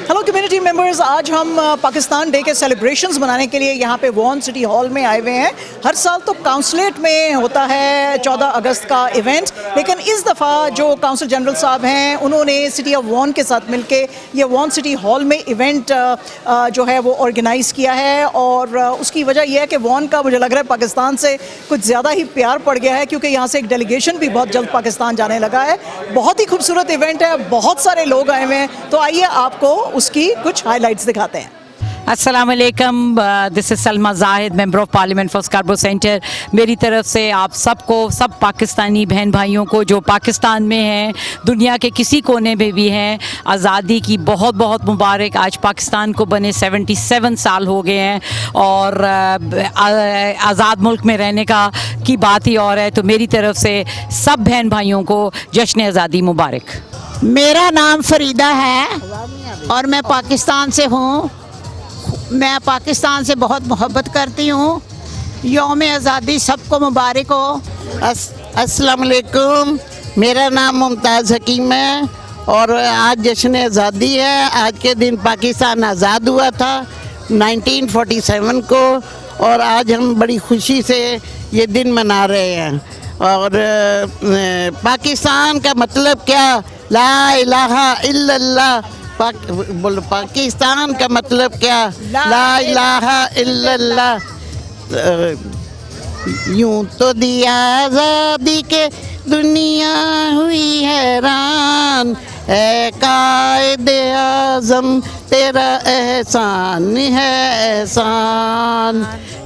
Hello community members, आज हम Pakistan day के सेलिब्रेशंस मनाने के लिए यहाँ पे वॉन सिटी हॉल में आए हुए हैं। हर साल तो काउंसलेट में होता है 14 अगस्त का इवेंट, लेकिन इस दफ़ा जो काउंसिल जनरल साहब हैं उन्होंने सिटी ऑफ वॉन के साथ मिलके ये वॉन सिटी हॉल में इवेंट जो है वो ऑर्गेनाइज़ किया है। और उसकी वजह यह है कि वॉन का मुझे लग रहा है पाकिस्तान से कुछ ज़्यादा ही प्यार पड़ गया है, क्योंकि यहाँ से एक डेलीगेशन भी बहुत जल्द पाकिस्तान जाने लगा है। बहुत ही खूबसूरत इवेंट है, बहुत सारे लोग आए हुए हैं, तो आइए आपको उसकी कुछ हाइलाइट्स दिखाते हैं। अस्सलाम वालेकुम, this is Salma Zahid, member of parliament for Scarborough Centre. मेरी तरफ से आप सबको, सब पाकिस्तानी बहन भाइयों को जो पाकिस्तान में हैं, दुनिया के किसी कोने में भी हैं, आज़ादी की बहुत बहुत मुबारक। आज पाकिस्तान को बने 77 साल हो गए हैं और आज़ाद मुल्क में रहने की बात ही और है। तो मेरी तरफ से सब बहन भाइयों को जश्न आज़ादी मुबारक। मेरा नाम फरीदा है और मैं पाकिस्तान से हूँ। मैं पाकिस्तान से बहुत मोहब्बत करती हूँ। यौम आज़ादी सबको मुबारक हो। अस्सलाम वालेकुम, मेरा नाम मुमताज़ हकीम है और आज जश्न आज़ादी है। आज के दिन पाकिस्तान आज़ाद हुआ था 1947 को और आज हम बड़ी खुशी से ये दिन मना रहे हैं। और पाकिस्तान का मतलब क्या? ला इलाहा इल्लल्लाह। बोलो, पाकिस्तान का मतलब क्या? ला इलाहा इल्लल्लाह। यूं तो दिया आज़ादी के दुनिया हुई हैरान, ऐ कायदे आज़म तेरा एहसान है, एहसान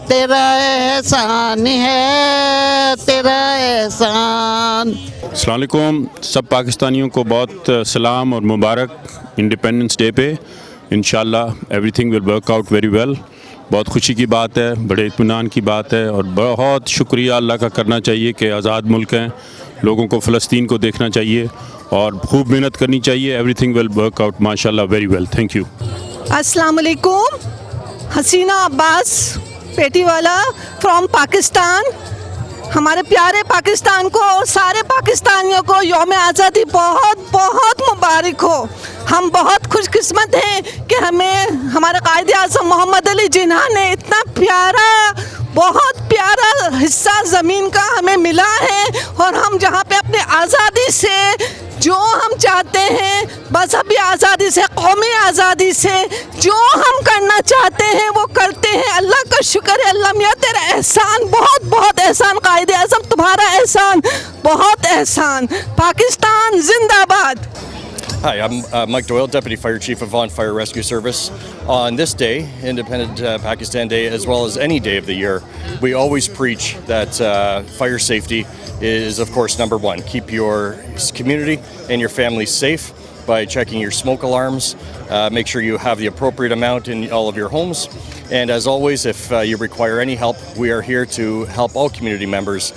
तेरा एहसान है, तेरा एहसान। अस्सलाम वालेकुम, सब पाकिस्तानियों को बहुत सलाम और मुबारक इंडिपेंडेंस डे पे। इंशाल्लाह everything will work out very well. बहुत खुशी की बात है, बड़े इत्मीनान की बात है और बहुत शुक्रिया अल्लाह का करना चाहिए कि आज़ाद मुल्क हैं। लोगों को फ़लस्तीन को देखना चाहिए और खूब मेहनत करनी चाहिए। एवरीथिंग विल वर्क आउट माशाल्लाह वेरी वेल। Thank you. अस्सलाम वालेकुम, हसीना अब्बास पेटीवाला फ्रॉम पाकिस्तान। हमारे प्यारे पाकिस्तान को और सारे पाकिस्तानियों को यौम आज़ादी बहुत बहुत मुबारक हो। हम बहुत खुशकिस्मत हैं कि हमें हमारे कायदे आज़म मोहम्मद अली जिन्ना ने इतना प्यारा, बहुत प्यारा हिस्सा ज़मीन का हमें मिला है और हम जहाँ पे अपने आज़ादी से जो हम चाहते हैं, मजहबी आज़ादी से, कौमी आज़ादी से जो हम करना चाहते हैं वो करते हैं। अल्लाह का शुक्र है। अल्लाह मियाँ तेरा एहसान, बहुत बहुत एहसान। कायदे आज़म तुम्हारा एहसान, बहुत एहसान। पाकिस्तान जिंदाबाद। Hi, I'm Mike Doyle, Deputy Fire Chief of Vaughan Fire Rescue Service. On this day, Independent Pakistan Day, as well as any day of the year, we always preach that fire safety is, of course, number one. Keep your community and your family safe by checking your smoke alarms. Make sure you have the appropriate amount in all of your homes. And as always, if you require any help, we are here to help all community members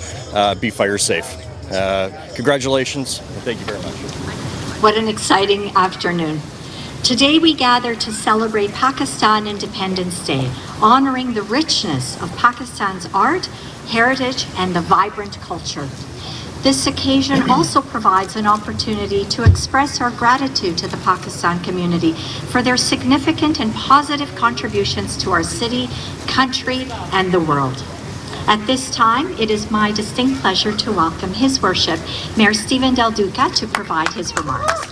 be fire safe. Congratulations, and thank you very much. What an exciting afternoon. Today we gather to celebrate Pakistan Independence Day, honoring the richness of Pakistan's art, heritage, and the vibrant culture. This occasion also provides an opportunity to express our gratitude to the Pakistan community for their significant and positive contributions to our city, country, and the world. At this time, it is my distinct pleasure to welcome His Worship, Mayor Stephen Del Duca, to provide his remarks.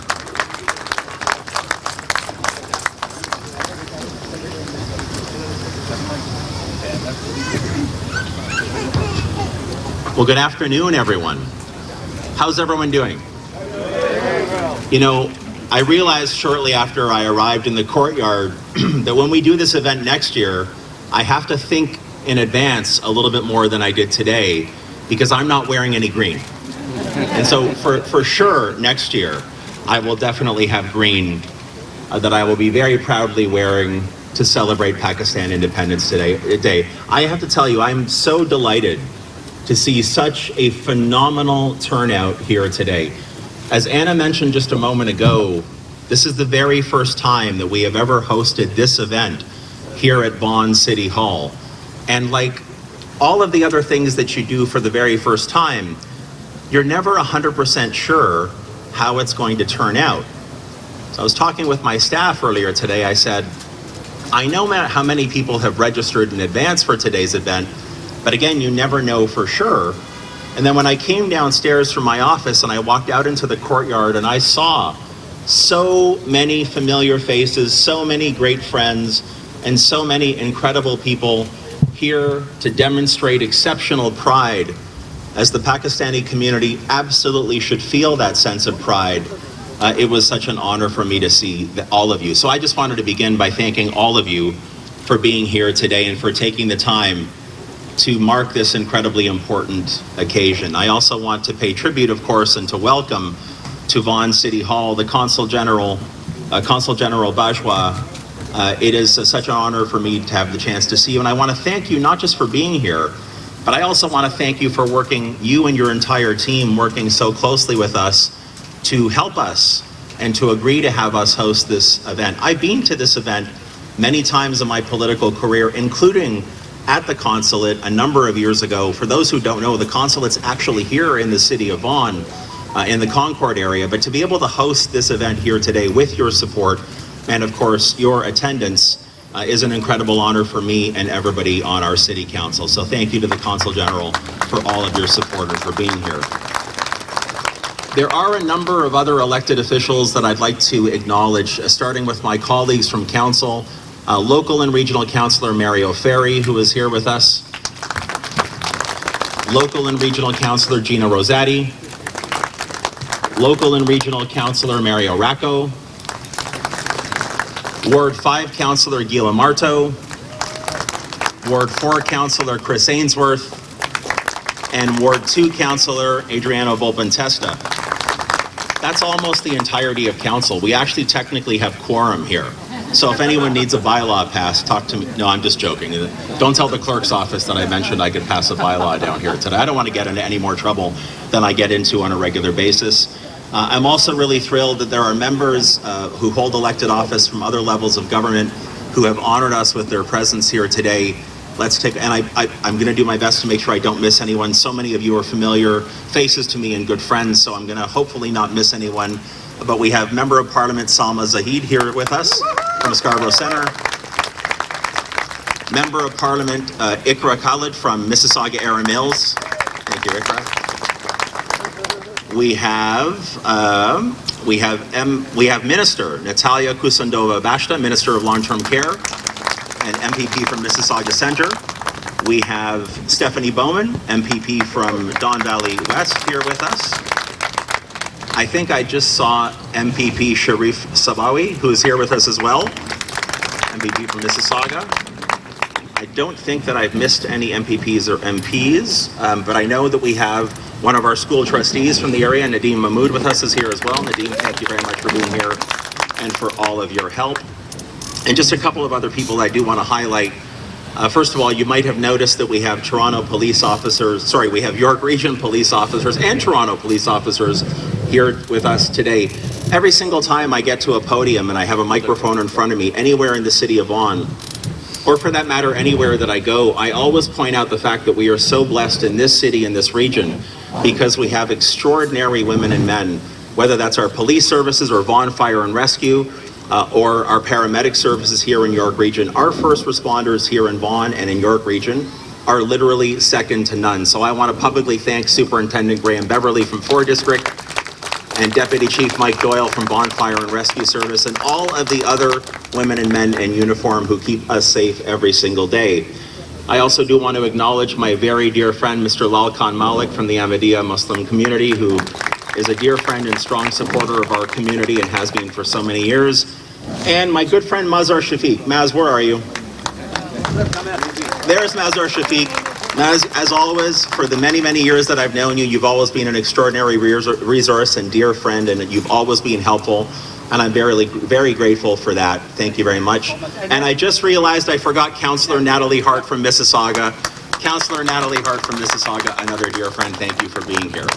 Well, good afternoon, everyone. How's everyone doing? You know, I realized shortly after I arrived in the courtyard that when we do this event next year, I have to think in advance a little bit more than I did today because I'm not wearing any green. And so for sure next year, I will definitely have green that I will be very proudly wearing to celebrate Pakistan Independence Day. I have to tell you, I'm so delighted to see such a phenomenal turnout here today. As Anna mentioned just a moment ago, this is the very first time that we have ever hosted this event here at Vaughan City Hall. And like all of the other things that you do for the very first time, you're never 100% sure how it's going to turn out. So I was talking with my staff earlier today. I said, I know how many people have registered in advance for today's event, but again, you never know for sure. And then when I came downstairs from my office and I walked out into the courtyard and I saw so many familiar faces, so many great friends, and so many incredible people here to demonstrate exceptional pride, as the Pakistani community absolutely should feel that sense of pride. It was such an honor for me to see all of you. So I just wanted to begin by thanking all of you for being here today and for taking the time to mark this incredibly important occasion. I also want to pay tribute, of course, and to welcome to Vaughan City Hall the Consul General Bajwa. It is such an honor for me to have the chance to see you, and I want to thank you not just for being here, but I also want to thank you for working, you and your entire team working so closely with us to help us and to agree to have us host this event. I've been to this event many times in my political career, including at the consulate a number of years ago. For those who don't know, the consulate's actually here in the city of Vaughan, in the Concord area, but to be able to host this event here today with your support and of course your attendance is an incredible honor for me and everybody on our city council. So thank you to the Consul General for all of your support and for being here. There are a number of other elected officials that I'd like to acknowledge, starting with my colleagues from council. Local and Regional Councillor Mario Ferry, who is here with us. Local and Regional Councillor Gina Rosati. Local and Regional Councillor Mario Racco. Ward 5 Councillor Gila Marto. Ward 4 Councillor Chris Ainsworth. And Ward 2 Councillor Adriano Volpin-Testa. That's almost the entirety of council. We actually technically have quorum here. So if anyone needs a bylaw passed, talk to me. No, I'm just joking. Don't tell the clerk's office that I mentioned I could pass a bylaw down here today. I don't want to get into any more trouble than I get into on a regular basis. I'm also really thrilled that there are members who hold elected office from other levels of government who have honored us with their presence here today. Let's take, and I'm going to do my best to make sure I don't miss anyone. So many of you are familiar faces to me and good friends, so I'm going to hopefully not miss anyone. But we have Member of Parliament Salma Zahid here with us from Scarborough Centre. Member of Parliament Ikra Khalid from Mississauga Era Mills. Thank you, Ikra. We have Minister Natalia Kusandova Bashta, Minister of Long-Term Care and MPP from Mississauga Centre. We have Stephanie Bowman, MPP from Don Valley West, here with us. I think I just saw MPP Sharif Sabawi, who is here with us as well, MPP from Mississauga. I don't think that I've missed any MPPs or MPs, but I know that we have one of our school trustees from the area, Nadeem Mahmood, with us is here as well. Nadeem, thank you very much for being here and for all of your help. And just a couple of other people I do want to highlight. First of all, you might have noticed that we have Toronto police officers, we have York Region police officers and Toronto police officers here with us today. Every single time I get to a podium and I have a microphone in front of me, anywhere in the city of Vaughan, or for that matter, anywhere that I go, I always point out the fact that we are so blessed in this city, in this region, because we have extraordinary women and men, whether that's our police services or Vaughan Fire and Rescue, or our paramedic services here in York Region. Our first responders here in Vaughan and in York Region are literally second to none. So I want to publicly thank Superintendent Graham Beverly from 4 District and Deputy Chief Mike Doyle from Vaughan Fire and Rescue Service and all of the other women and men in uniform who keep us safe every single day. I also do want to acknowledge my very dear friend, Mr. Lal Khan Malik from the Ahmadiyya Muslim community, who is a dear friend and strong supporter of our community and has been for so many years. And my good friend Mazhar Shafiq. Maz, where are you? There's Mazhar Shafiq. Maz, as always, for the many, many years that I've known you, you've always been an extraordinary resource and dear friend, and you've always been helpful. And I'm very, very grateful for that. Thank you very much. And I just realized I forgot Councillor Natalie Hart from Mississauga. Councillor Natalie Hart from Mississauga, another dear friend, thank you for being here.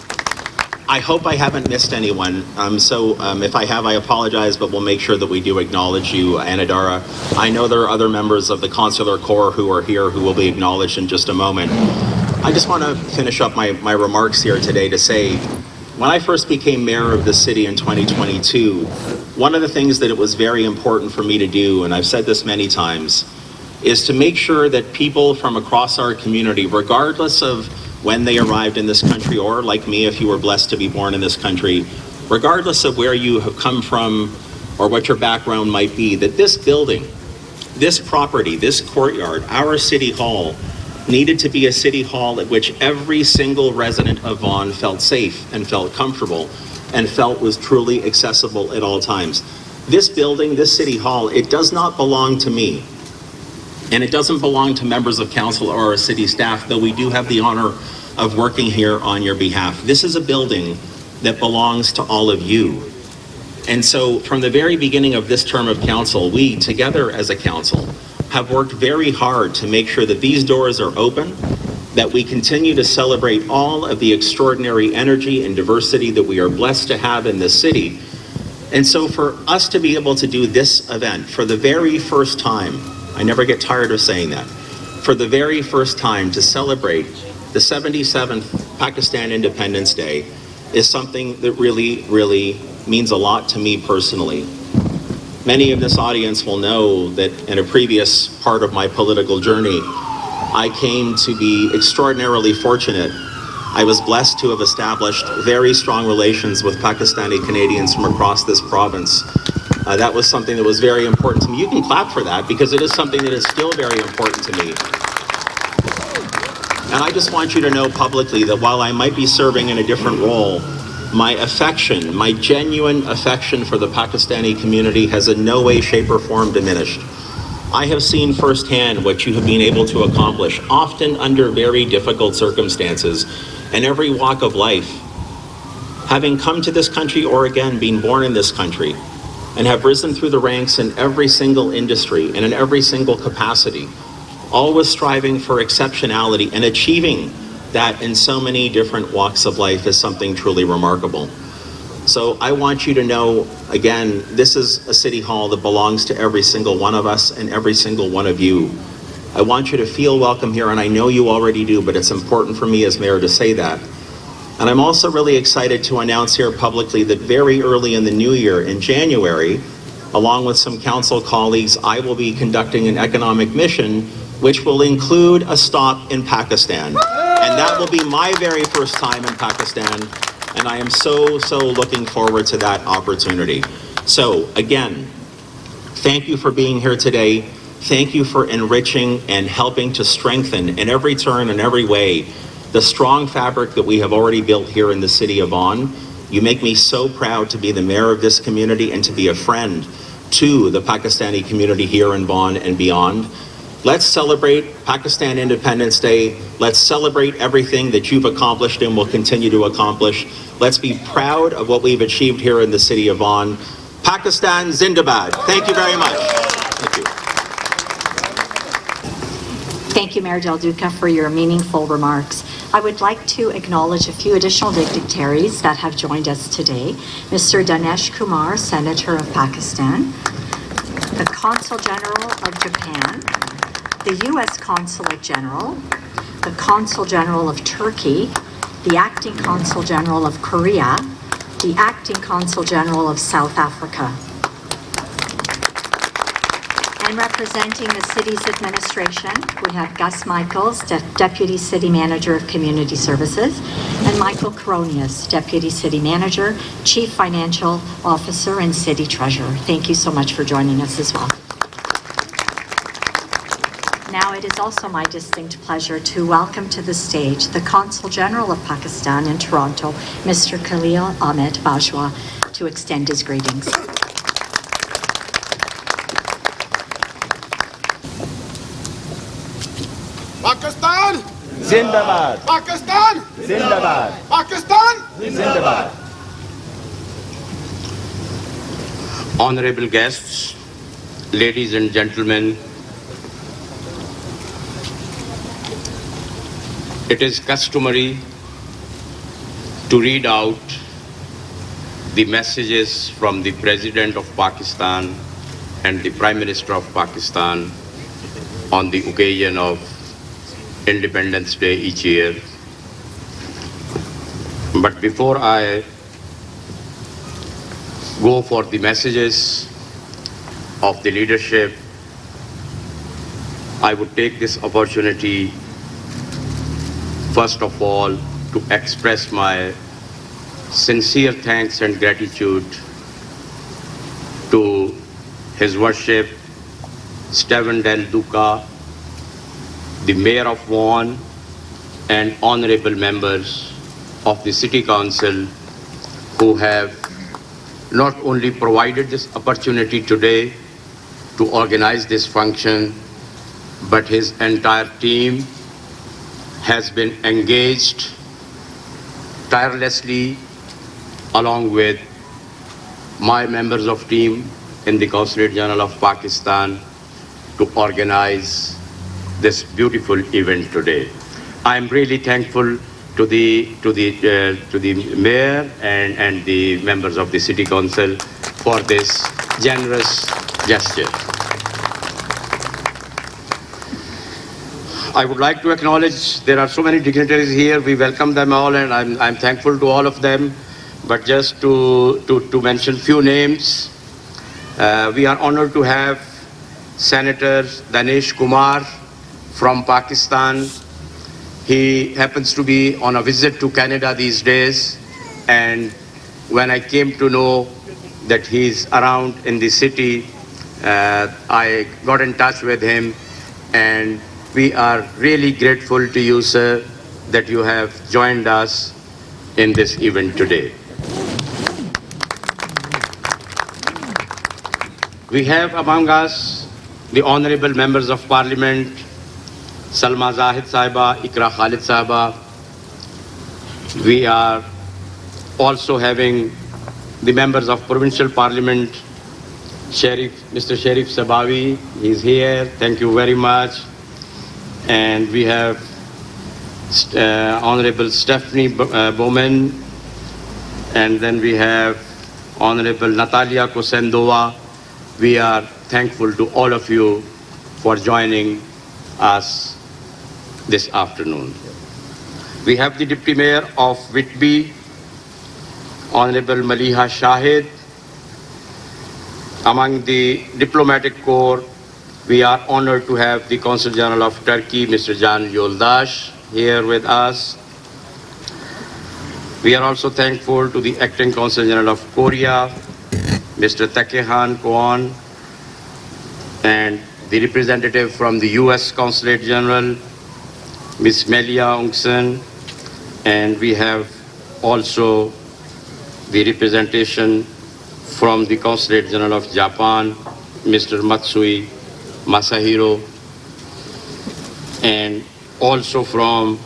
I hope I haven't missed anyone. If I have, I apologize, but we'll make sure that we do acknowledge you, Anadara. I know there are other members of the Consular Corps who are here who will be acknowledged in just a moment. I just want to finish up my remarks here today to say when I first became mayor of the city in 2022, one of the things that it was very important for me to do, and I've said this many times, is to make sure that people from across our community, regardless of when they arrived in this country, or like me, if you were blessed to be born in this country, regardless of where you have come from or what your background might be, that this building, this property, this courtyard, our city hall, needed to be a city hall at which every single resident of Vaughan felt safe and felt comfortable and felt was truly accessible at all times. This building, this city hall, it does not belong to me. And it doesn't belong to members of council or our city staff, though we do have the honor of working here on your behalf. This is a building that belongs to all of you. And so from the very beginning of this term of council, we together as a council have worked very hard to make sure that these doors are open, that we continue to celebrate all of the extraordinary energy and diversity that we are blessed to have in this city. And so for us to be able to do this event for the very first time, I never get tired of saying that, for the very first time to celebrate the 77th Pakistan Independence Day is something that really, really means a lot to me personally. Many of this audience will know that in a previous part of my political journey, I came to be extraordinarily fortunate. I was blessed to have established very strong relations with Pakistani Canadians from across this province. That was something that was very important to me. You can clap for that because it is something that is still very important to me. And I just want you to know publicly that while I might be serving in a different role, my affection, my genuine affection for the Pakistani community has in no way, shape, or form diminished. I have seen firsthand what you have been able to accomplish, often under very difficult circumstances, in every walk of life. Having come to this country, or again, being born in this country, and have risen through the ranks in every single industry and in every single capacity, always striving for exceptionality and achieving that in so many different walks of life is something truly remarkable. So I want you to know, again, this is a city hall that belongs to every single one of us and every single one of you. I want you to feel welcome here, and I know you already do, but it's important for me as mayor to say that. And I'm also really excited to announce here publicly that very early in the new year, in January, along with some council colleagues, I will be conducting an economic mission which will include a stop in Pakistan. And that will be my very first time in Pakistan, and I am so looking forward to that opportunity. So again, thank you for being here today. Thank you for enriching and helping to strengthen in every turn and every way the strong fabric that we have already built here in the city of Vaughan. You make me so proud to be the mayor of this community and to be a friend to the Pakistani community here in Vaughan and beyond. Let's celebrate Pakistan Independence Day. Let's celebrate everything that you've accomplished and will continue to accomplish. Let's be proud of what we've achieved here in the city of Vaughan. Pakistan Zindabad. Thank you very much. Thank you. Thank you, Mayor Del Duca, for your meaningful remarks. I would like to acknowledge a few additional dignitaries that have joined us today. Mr. Danesh Kumar, Senator of Pakistan, the Consul General of Japan, the U.S. Consulate General, the Consul General of Turkey, the Acting Consul General of Korea, the Acting Consul General of South Africa. And representing the city's administration, we have Gus Michaels, Deputy City Manager of Community Services, and Michael Coronius, Deputy City Manager, Chief Financial Officer, and City Treasurer. Thank you so much for joining us as well. Now it is also my distinct pleasure to welcome to the stage the Consul General of Pakistan in Toronto, Mr. Khalil Ahmed Bajwa, to extend his greetings. Pakistan Zindabad. Pakistan Zindabad. Pakistan Zindabad. Honorable guests, ladies and gentlemen, it is customary to read out the messages from the President of Pakistan and the Prime Minister of Pakistan on the occasion of Independence Day each year. But before I go for the messages of the leadership, I would take this opportunity, first of all, to express my sincere thanks and gratitude to His Worship Steven Del Duca, the Mayor of Vaughan, and honorable members of the City Council who have not only provided this opportunity today to organize this function, but his entire team has been engaged tirelessly along with my members of team in the Consulate General of Pakistan to organize this beautiful event today. I am really thankful to the mayor and the members of the City Council for this generous gesture. I would like to acknowledge there are so many dignitaries here. We welcome them all, and I'm thankful to all of them. But just to mention few names, we are honored to have Senator Danesh Kumar from Pakistan. He happens to be on a visit to Canada these days, and when I came to know that he's around in the city, I got in touch with him, and we are really grateful to you, sir, that you have joined us in this event today. We have among us the honorable members of Parliament, Salma Zahid Sahiba, Ikra Khalid Sahiba. We are also having the members of Provincial Parliament, Mr. Sharif Sabawi, he's here, thank you very much. And we have Honorable Stephanie Bowman, and then we have Honorable Natalia Kosendova. We are thankful to all of you for joining us this afternoon. We have the Deputy Mayor of Whitby, Honorable Maliha Shahid. Among the diplomatic corps, we are honored to have the Consul General of Turkey, Mr. Can Yoldaş, here with us. We are also thankful to the Acting Consul General of Korea, Mr. Takehan Kwon, and the representative from the U.S. Consulate General, Ms. Melia Ungsen, and we have also the representation from the Consulate General of Japan, Mr. Matsui Masahiro, and also from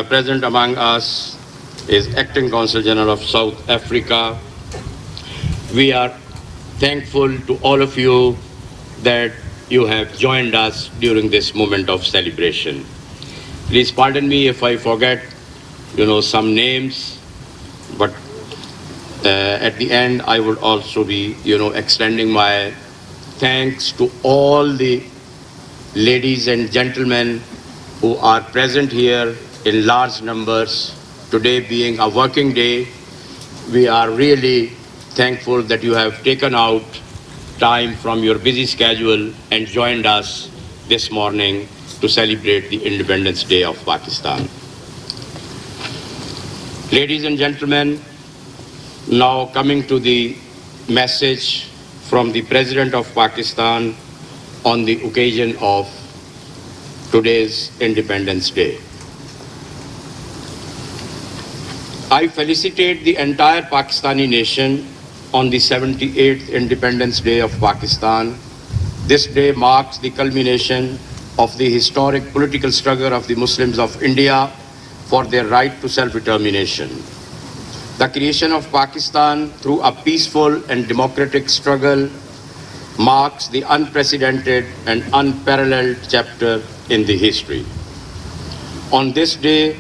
present among us is Acting Consul General of South Africa. We are thankful to all of you that you have joined us during this moment of celebration. Please pardon me if I forget, some names, but at the end I would also be, extending my thanks to all the ladies and gentlemen who are present here in large numbers. Today being a working day, we are really thankful that you have taken out time from your busy schedule and joined us this morning to celebrate the Independence Day of Pakistan. Ladies and gentlemen, now coming to the message from the President of Pakistan on the occasion of today's Independence Day. I felicitate the entire Pakistani nation on the 78th Independence Day of Pakistan. This day marks the culmination of the historic political struggle of the Muslims of India for their right to self-determination. The creation of Pakistan through a peaceful and democratic struggle marks the unprecedented and unparalleled chapter in the history. On this day,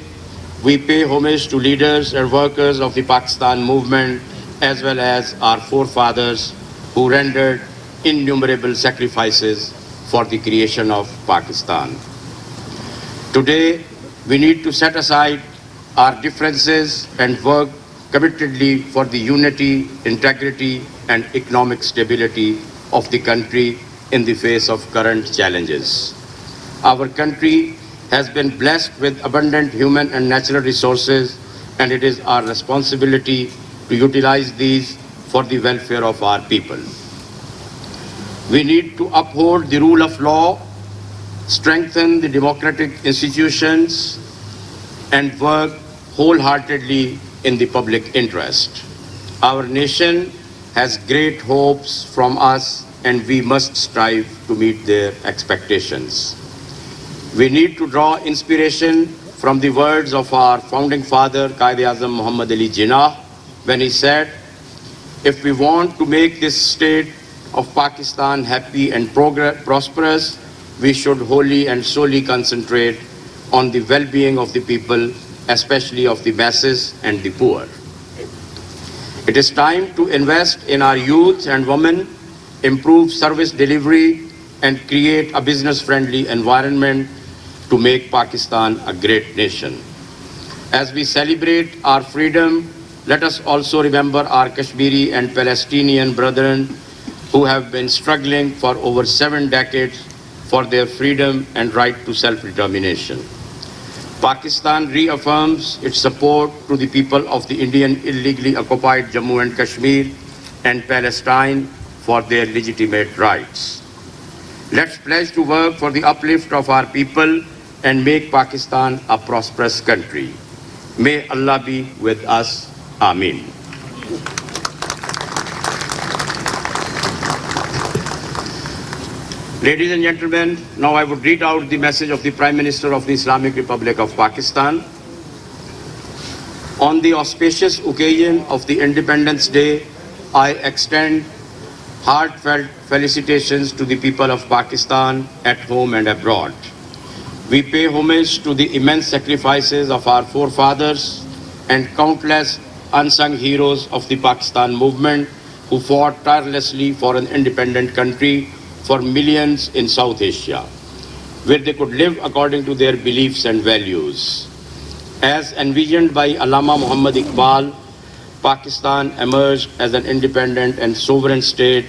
we pay homage to leaders and workers of the Pakistan movement as well as our forefathers who rendered innumerable sacrifices for the creation of Pakistan. Today, we need to set aside our differences and work committedly for the unity, integrity, and economic stability of the country in the face of current challenges. Our country has been blessed with abundant human and natural resources, and it is our responsibility to utilize these for the welfare of our people. We need to uphold the rule of law, strengthen the democratic institutions, and work wholeheartedly in the public interest. Our nation has great hopes from us, and we must strive to meet their expectations. We need to draw inspiration from the words of our founding father, Quaid-e-Azam Muhammad Ali Jinnah, when he said, "If we want to make this state of Pakistan happy and prosperous, we should wholly and solely concentrate on the well-being of the people, especially of the masses and the poor." It is time to invest in our youth and women, improve service delivery, and create a business-friendly environment to make Pakistan a great nation. As we celebrate our freedom, let us also remember our Kashmiri and Palestinian brethren who have been struggling for over 7 decades for their freedom and right to self-determination. Pakistan reaffirms its support to the people of the Indian illegally occupied Jammu and Kashmir and Palestine for their legitimate rights. Let's pledge to work for the uplift of our people and make Pakistan a prosperous country. May Allah be with us. Ameen. Ladies and gentlemen, now I would read out the message of the Prime Minister of the Islamic Republic of Pakistan. On the auspicious occasion of the Independence Day, I extend heartfelt felicitations to the people of Pakistan at home and abroad. We pay homage to the immense sacrifices of our forefathers and countless unsung heroes of the Pakistan movement who fought tirelessly for an independent country for millions in South Asia, where they could live according to their beliefs and values. As envisioned by Allama Muhammad Iqbal, Pakistan emerged as an independent and sovereign state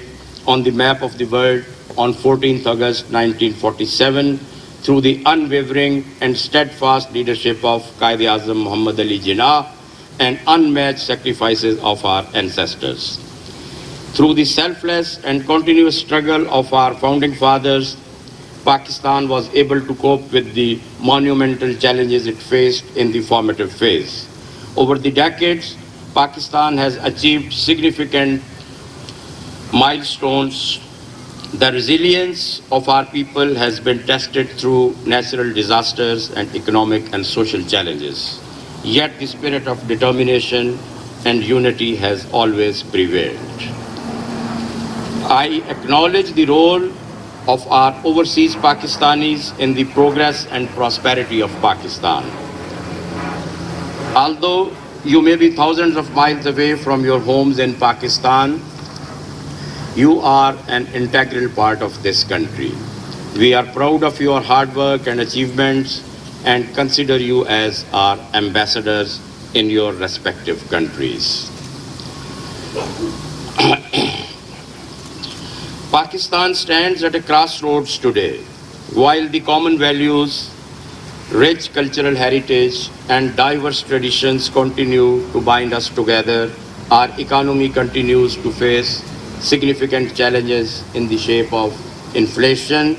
on the map of the world on 14th August 1947 through the unwavering and steadfast leadership of Quaid-e-Azam Muhammad Ali Jinnah and unmatched sacrifices of our ancestors. Through the selfless and continuous struggle of our founding fathers, Pakistan was able to cope with the monumental challenges it faced in the formative phase. Over the decades, Pakistan has achieved significant milestones. The resilience of our people has been tested through natural disasters and economic and social challenges. Yet the spirit of determination and unity has always prevailed. I acknowledge the role of our overseas Pakistanis in the progress and prosperity of Pakistan. Although you may be thousands of miles away from your homes in Pakistan, you are an integral part of this country. We are proud of your hard work and achievements and consider you as our ambassadors in your respective countries. Pakistan stands at a crossroads today. While the common values, rich cultural heritage, and diverse traditions continue to bind us together, our economy continues to face significant challenges in the shape of inflation,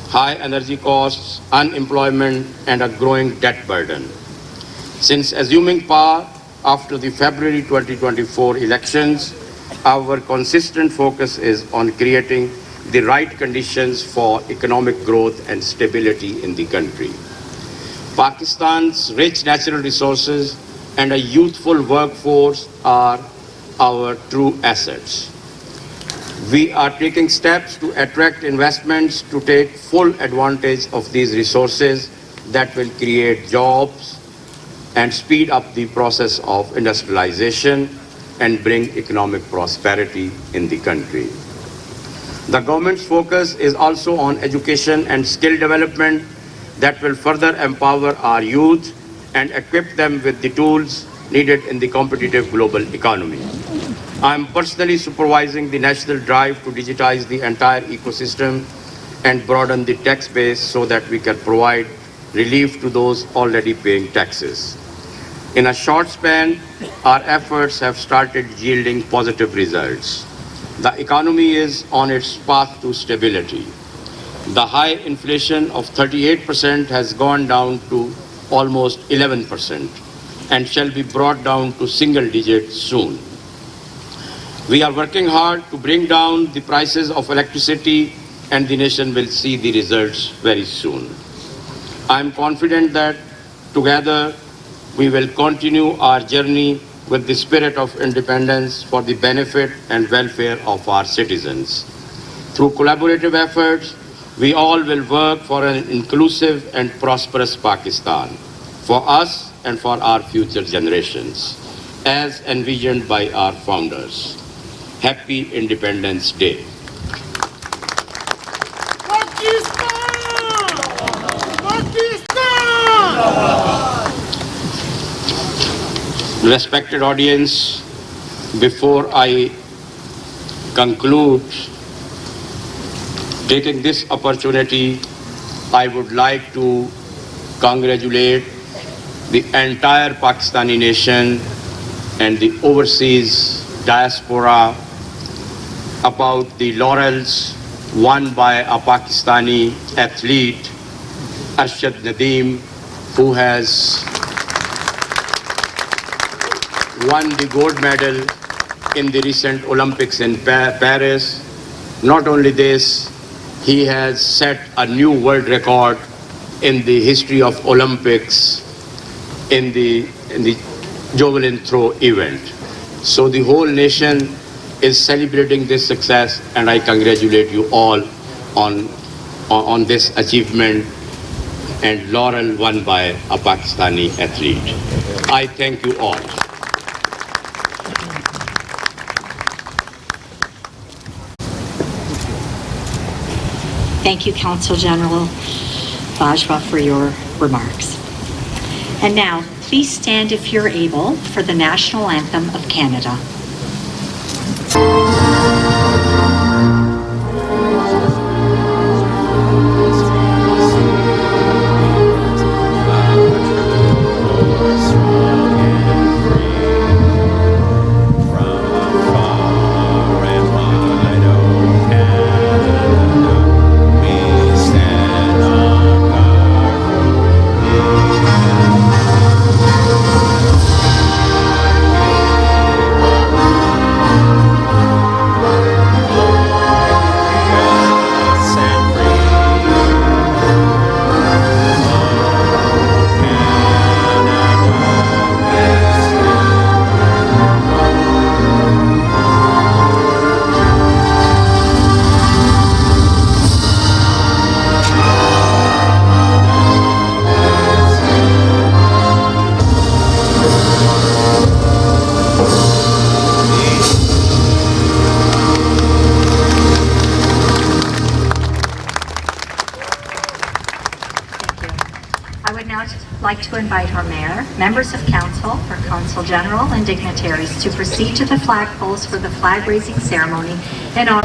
high energy costs, unemployment, and a growing debt burden. Since assuming power after the February 2024 elections, our consistent focus is on creating the right conditions for economic growth and stability in the country. Pakistan's rich natural resources and a youthful workforce are our true assets. We are taking steps to attract investments to take full advantage of these resources that will create jobs and speed up the process of industrialization and bring economic prosperity in the country. The government's focus is also on education and skill development that will further empower our youth and equip them with the tools needed in the competitive global economy. I am personally supervising the national drive to digitize the entire ecosystem and broaden the tax base so that we can provide relief to those already paying taxes. In a short span, our efforts have started yielding positive results. The economy is on its path to stability. The high inflation of 38% has gone down to almost 11% and shall be brought down to single digits soon. We are working hard to bring down the prices of electricity, and the nation will see the results very soon. I am confident that together we will continue our journey with the spirit of independence for the benefit and welfare of our citizens. Through collaborative efforts, we all will work for an inclusive and prosperous Pakistan, for us and for our future generations, as envisioned by our founders. Happy Independence Day. Respected audience, before I conclude, taking this opportunity, I would like to congratulate the entire Pakistani nation and the overseas diaspora about the laurels won by a Pakistani athlete, Arshad Nadeem, who has won the gold medal in the recent Olympics in Paris. Not only this, he has set a new world record in the history of Olympics in the javelin throw event. So the whole nation is celebrating this success, and I congratulate you all on this achievement and laurel won by a Pakistani athlete. I thank you all. Thank you, Counsel General Bajwa, for your remarks. And now, please stand if you're able for the National Anthem of Canada. Like to invite our mayor, members of council, our council general, and dignitaries to proceed to the flag poles for the flag raising ceremony in honor.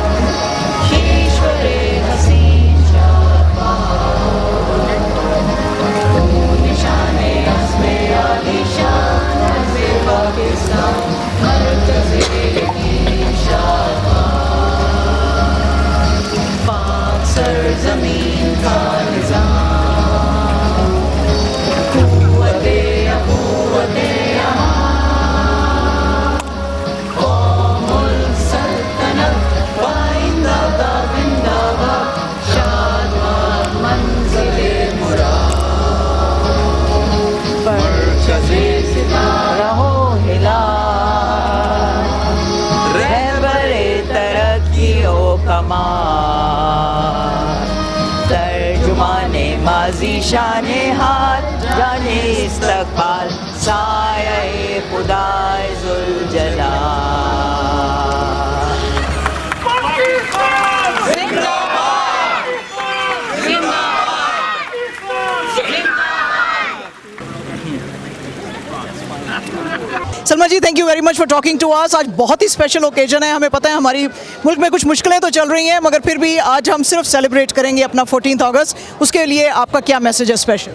शाने हाथ जाने इस्तकबाल साये खुदाए जुल जलाल जिंदाबाद जिंदाबाद जिंदाबाद very much for talking to us. आज बहुत ही स्पेशल ओकेजन है, हमें पता है हमारी मुल्क में कुछ मुश्किलें तो चल रही हैं, मगर फिर भी आज हम सिर्फ सेलिब्रेट करेंगे अपना 14 अगस्त। उसके लिए आपका क्या मैसेज है स्पेशल?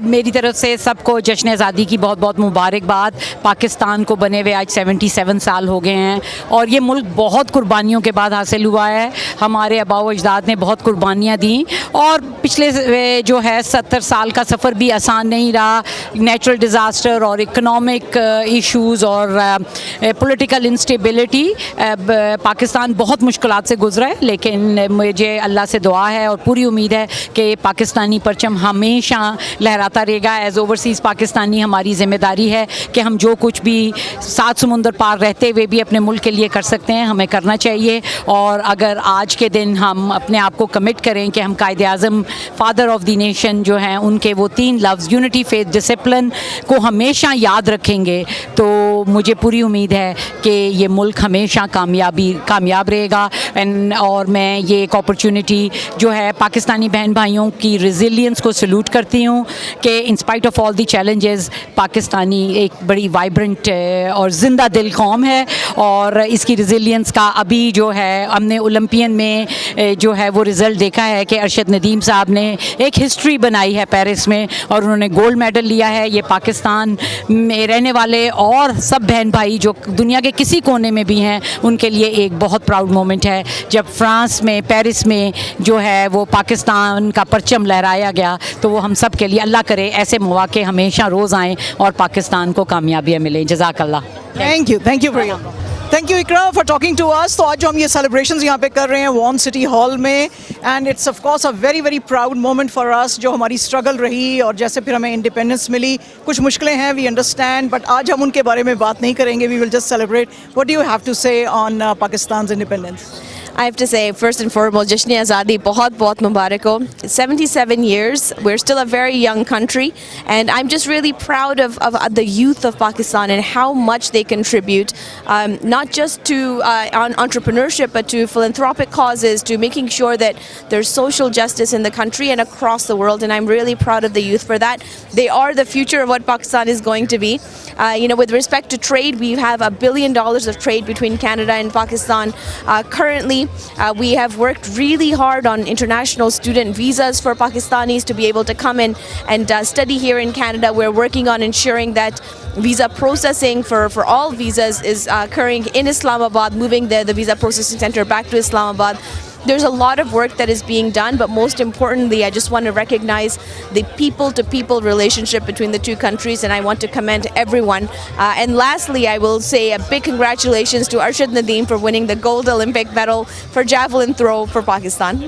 मेरी तरफ से सबको जश्न आज़ादी की बहुत बहुत मुबारकबाद। पाकिस्तान को बने हुए आज 77 साल हो गए हैं और ये मुल्क बहुत कुर्बानियों के बाद हासिल हुआ है। हमारे आबाओ अजदाद ने बहुत कुर्बानियाँ दी और पिछले जो है 70 साल का सफ़र भी आसान नहीं रहा। नेचुरल डिज़ास्टर और इकनॉमिक इश्यूज़ और पॉलिटिकल इंस्टेबिलिटी, पाकिस्तान बहुत मुश्किलात से गुजरा है, लेकिन मुझे अल्लाह से दुआ है और पूरी उम्मीद है कि पाकिस्तानी परचम हमेशा लहराता रहेगा। एज ओवरसीज़ पाकिस्तानी हमारी ज़िम्मेदारी है कि हम जो कुछ भी 7 समुंदर पार रहते हुए भी अपने मुल्क के लिए कर सकते हैं, हमें करना चाहिए। और अगर आज के दिन हम अपने आप को कमिट करें कि हम कायदे आज़म फादर ऑफ द नेशन जो हैं उनके वो 3 लफ्ज़ यूनिटी, फेथ, डिसिप्लिन को हमेशा याद रखेंगे, तो मुझे पूरी उम्मीद है कि ये मुल्क हमेशा कामयाब रहेगा। और मैं ये एक अपॉर्चुनिटी जो है पाकिस्तानी बहन भाइयों की रेजिलियंस को सल्यूट करती हूँ कि in spite of all the challenges Pakistani एक बड़ी वाइब्रेंट और ज़िंदा दिल कौम है। और इसकी रेजिलियंस का अभी जो है हमने ओलंपियन में जो है वो रिज़ल्ट देखा है कि अरशद नदीम साहब ने एक हिस्ट्री बनाई है पेरिस में और उन्होंने गोल्ड मेडल लिया है। ये पाकिस्तान में रहने वाले और सब बहन भाई जो दुनिया के किसी कोने में भी हैं उनके लिए एक बहुत प्राउड मोमेंट है जब फ्रांस में पेरिस में जो है वो पाकिस्तान का परचम लहराया गया। तो वो हम सब के लिए अल्लाह करे ऐसे मौके हमेशा रोज़ आएँ और पाकिस्तान को कामयाबियाँ मिलें। जज़ाकल्लाह। Thank you thank you Iqra for talking to us. तो आज जो हम ये सेलिब्रेशंस यहाँ पे कर रहे हैं वॉन सिटी हॉल में, and it's of course a very very proud moment for us. जो हमारी स्ट्रगल रही और जैसे फिर हमें इंडिपेंडेंस मिली, कुछ मुश्किलें हैं, वी अंडरस्टैंड, बट आज हम उनके बारे में बात नहीं करेंगे। We will just celebrate. What do you have to say on Pakistan independence? I have to say, first and foremost, Jashn Azadi, बहुत मुबारक हो. 77 years, we're still a very young country, and I'm just really proud of the youth of Pakistan and how much they contribute, not just to on entrepreneurship, but to philanthropic causes, to making sure that there's social justice in the country and across the world, and I'm really proud of the youth for that. They are the future of what Pakistan is going to be. With respect to trade, we have $1 billion of trade between Canada and Pakistan. Currently, we have worked really hard on international student visas for Pakistanis to be able to come in and study here in Canada. We're working on ensuring that visa processing for all visas is occurring in Islamabad, moving the visa processing center back to Islamabad. There's a lot of work that is being done, but most importantly, I just want to recognize the people-to-people relationship between the two countries, and I want to commend everyone. And lastly, I will say a big congratulations to Arshad Nadeem for winning the gold Olympic medal for javelin throw for Pakistan.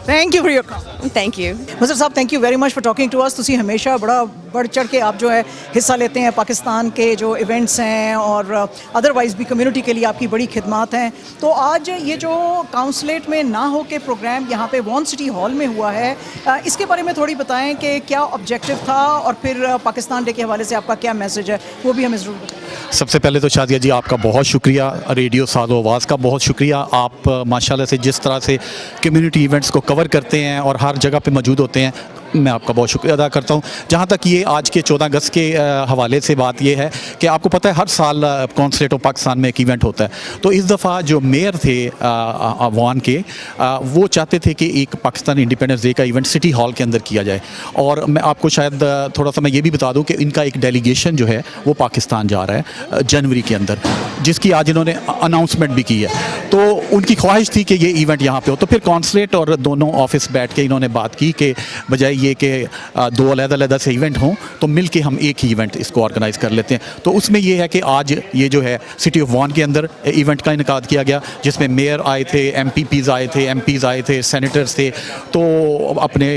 Thank you for your comment. Thank you. Mazhar sahab, thank you very much for talking to us. तुसी हमेशा बड़ा बढ़ चढ़ के आप जो है हिस्सा लेते हैं पाकिस्तान के जो इवेंट्स हैं और अदरवाइज़ भी कम्युनिटी के लिए आपकी बड़ी खिदमत हैं। तो आज ये जो काउंसलेट में ना हो के प्रोग्राम यहाँ पे वॉन सिटी हॉल में हुआ है, इसके बारे में थोड़ी बताएं कि क्या ऑब्जेक्टिव था और फिर पाकिस्तान डे के हवाले से आपका क्या मैसेज है, वो भी हमें ज़रूर बताएं। सबसे पहले तो शादिया जी आपका बहुत शुक्रिया, रेडियो सादो आवाज़ का बहुत शुक्रिया। आप माशाल्लाह से जिस तरह से कम्युनिटी इवेंट्स को कवर करते हैं और हर जगह पे मौजूद होते हैं, मैं आपका बहुत शुक्रिया अदा करता हूँ। जहाँ तक ये आज के 14 अगस्त के हवाले से बात ये है कि आपको पता है हर साल कॉन्सुलेट ऑफ पाकिस्तान में एक इवेंट होता है। तो इस दफ़ा जो मेयर थे अवान के, वो चाहते थे कि एक पाकिस्तान इंडिपेंडेंस डे का इवेंट सिटी हॉल के अंदर किया जाए। और मैं आपको शायद थोड़ा सा मैं ये भी बता दूँ कि इनका एक डेलीगेशन जो है वो पाकिस्तान जा रहा है जनवरी के अंदर, जिसकी आज इन्होंने अनाउंसमेंट भी की है। तो उनकी ख्वाहिश थी कि ये इवेंट यहाँ पे हो। तो फिर कॉन्सुलेट और दोनों ऑफिस बैठ के इन्होंने बात की कि बजाय ये कि 2 अलग-अलग से इवेंट हों तो मिल के हम एक ही इवेंट इसको ऑर्गेनाइज़ कर लेते हैं। तो उसमें ये है कि आज ये जो है सिटी ऑफ वॉन के अंदर इवेंट का इनेकाद किया गया, जिसमें मेयर आए थे, MPPs आए थे, MPs आए थे, सेनेटर्स थे, तो अपने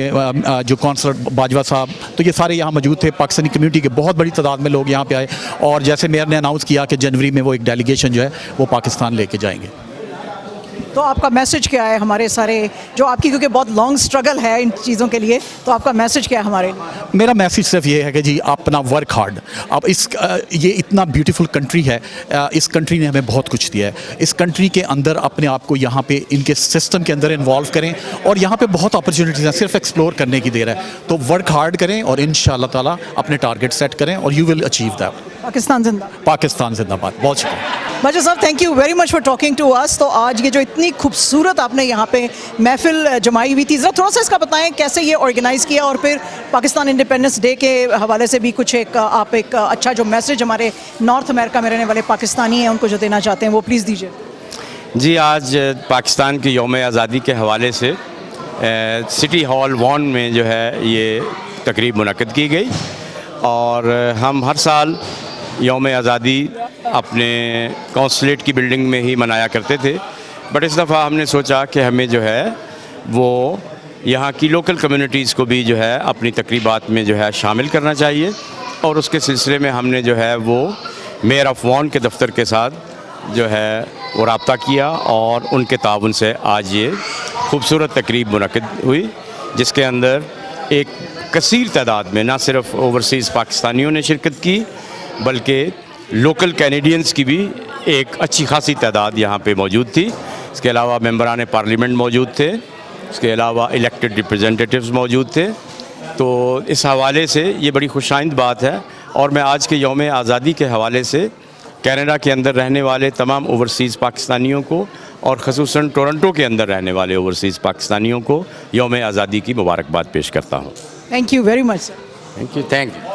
जो कौंसलर बाजवा साहब, तो ये सारे यहाँ मौजूद थे। पाकिस्तानी कम्युनिटी के बहुत बड़ी तादाद में लोग यहाँ पे आए और जैसे मेयर ने अनाउंस किया कि जनवरी में वो एक डेलीगेशन जो है वो पाकिस्तान लेके जाएंगे। तो आपका मैसेज क्या है हमारे सारे जो आपकी, क्योंकि बहुत लॉन्ग स्ट्रगल है इन चीज़ों के लिए, तो आपका मैसेज क्या है हमारे लिए? मेरा मैसेज सिर्फ ये है कि जी अपना वर्क हार्ड। अब ये इतना ब्यूटीफुल कंट्री है, इस कंट्री ने हमें बहुत कुछ दिया है। इस कंट्री के अंदर अपने आप को यहाँ पे इनके सिस्टम के अंदर इन्वॉल्व करें और यहाँ पे बहुत अपॉर्चुनिटीज़ हैं, सिर्फ एक्सप्लोर करने की देर है। तो वर्क हार्ड करें और इंशाअल्लाह ताला अपने टारगेट सेट करें और you will achieve that. Pakistan जिंदाबाद। पाकिस्तान जिंदाबाद। बहुत शुक्रिया। बाजवा साहब, thank you very much for talking to us. तो आज ये जो इतनी खूबसूरत आपने यहाँ पे महफिल जमाई हुई थी, ज़रा थोड़ा सा इसका बताएं कैसे ये ऑर्गेनाइज़ किया, और फिर पाकिस्तान इंडिपेंडेंस डे के हवाले से भी कुछ आप एक अच्छा जो मैसेज हमारे नॉर्थ अमेरिका में रहने वाले पाकिस्तानी हैं उनको जो देना चाहते हैं वो प्लीज़ दीजिए। जी, आज पाकिस्तान की यौम आज़ादी के हवाले से सिटी हॉल वॉन में जो है ये तकरीब मुनक़्क़द की गई, और हम हर साल यौम आज़ादी अपने कौंसलेट की बिल्डिंग में ही मनाया करते थे, बट इस दफ़ा हमने सोचा कि हमें जो है वो यहाँ की लोकल कम्युनिटीज़ को भी जो है अपनी तकरीबात में जो है शामिल करना चाहिए, और उसके सिलसिले में हमने जो है वो मेयर ऑफ़ वॉन के दफ्तर के साथ जो है वो रब्ता किया, और उनके ताउन से आज ये खूबसूरत तकरीब मुनक़्क़द हुई, जिसके अंदर एक कसीर तादाद में ना सिर्फ ओवरसीज़ पाकिस्तानियों ने शिरकत की बल्कि लोकल कैनेडियंस की भी एक अच्छी खासी तादाद यहाँ पे मौजूद थी। इसके अलावा मेंबरान पार्लियामेंट मौजूद थे, इसके अलावा इलेक्टेड रिप्रेजेंटेटिव्स मौजूद थे। तो इस हवाले से ये बड़ी खुशाइंद बात है, और मैं आज के यौम आज़ादी के हवाले से कनाडा के अंदर रहने वाले तमाम ओवरसीज़ पाकिस्तानियों को और ख़ुसूसन टोरंटो के अंदर रहने वाले ओवरसीज़ पाकिस्तानियों को यौम आज़ादी की मुबारकबाद पेश करता हूँ। Thank you very much sir. Thank you. Thank you.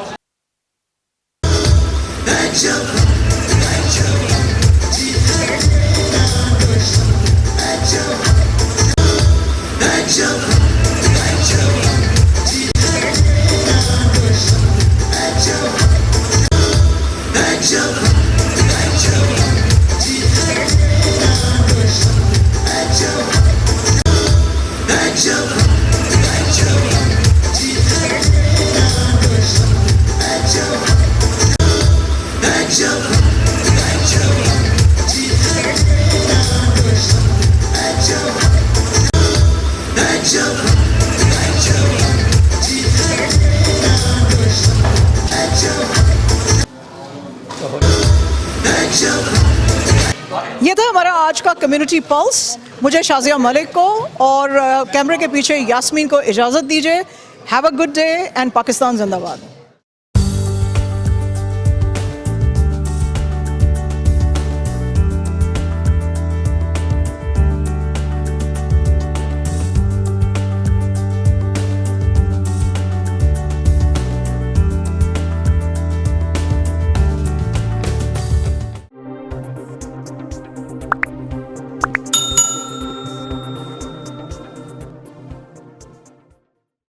ये था हमारा आज का कम्युनिटी पल्स। मुझे शाजिया मलिक को और कैमरे के पीछे यास्मीन को इजाज़त दीजिए। Have a good day and Pakistan जिंदाबाद।